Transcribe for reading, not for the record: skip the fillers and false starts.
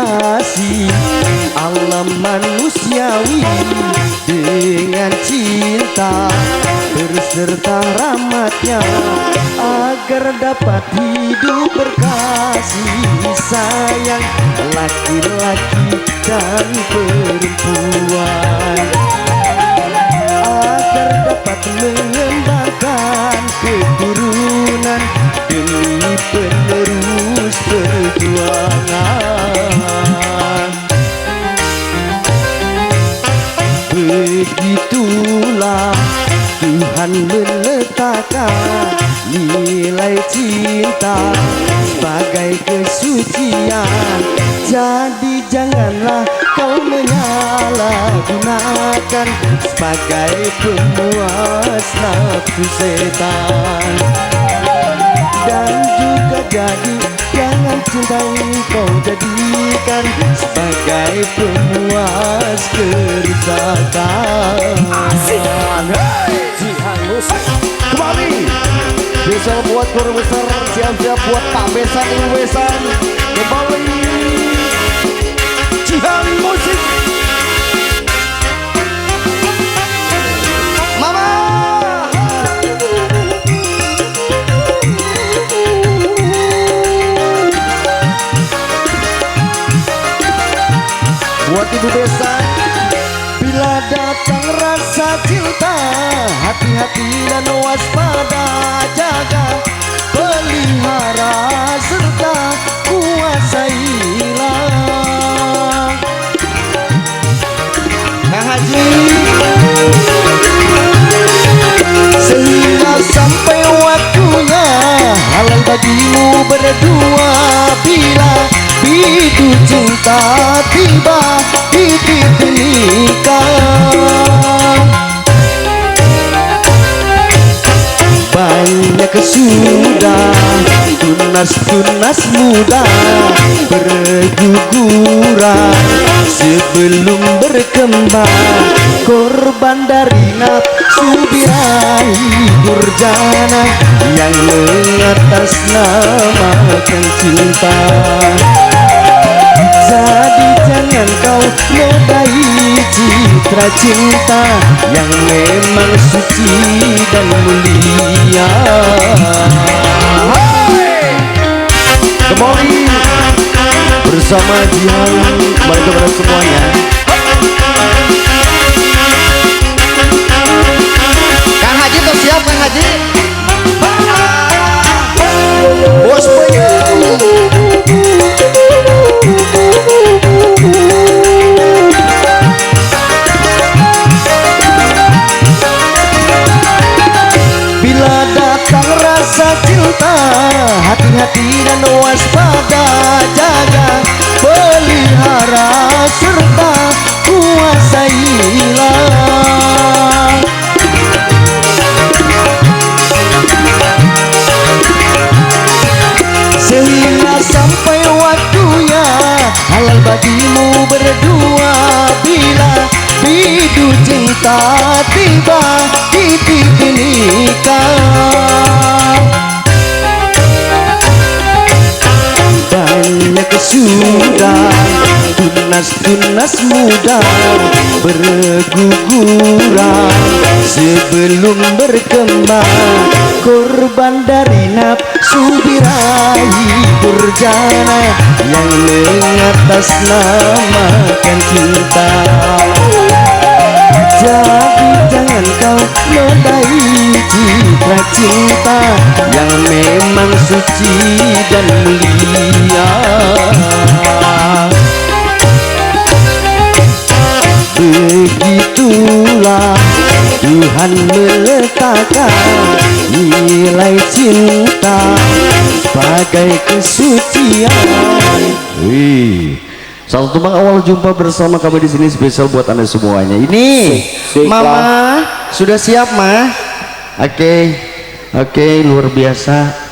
kasih alam manusiawi dengan cinta berserta rahmatnya agar dapat hidup berkasih sayang laki-laki dan perempuan agar dapat mengembangkan keturunan demi penerus perjuangan. Begitulah Tuhan meletakkan nilai cinta sebagai kesucian. Jadi janganlah kau menyalahgunakan sebagai pemuas nafsu setan. Dan juga jadi jangan cintai kau jadikan sebagai pemuas kerusakan. Jihan Musik kembali bisa buat guru besar, siap-siap buat Pak Besan Ibu Besan. Kembali Jihan Musik Mama. Buat Ibu Besan, bila datang rasa cinta, hati-hati dan waspada, jaga, pelihara serta kuasailah. Kang Haji, sehingga sampai waktunya halal bagimu berdua bila itu cinta tiba titik nikah. Banyak sudah tunas-tunas muda berguguran sebelum berkembang, korban dari nafsu birahi durjana yang mengatasnamakan cinta. Jadi jangan kau nodai citra cinta yang memang suci dan mulia. Kembali bersama Jihan, kembali kepada semuanya. Kang Haji tuh siap, Kang Haji. Bos bila datang rasa cinta, hati-hati dan waspada, jaga, pelihara serta kuasailah. Sehingga sampai waktunya halal bagimu berdua bila bidu cinta tiba titik nikah. Banyak sudah tunas-tunas muda berguguran sebelum berkembang, korban dari nafsu birahi durjana yang mengatasnamakan cinta. Jadi jangan kau nodai citra cinta yang memang suci dan mulia. Begitulah Tuhan meletakkan nilai cinta sebagai kesucian. Wih, satu tumbang awal jumpa bersama kami di sini spesial buat Anda semuanya. Ini Mama sudah siap, Ma? Oke, luar biasa.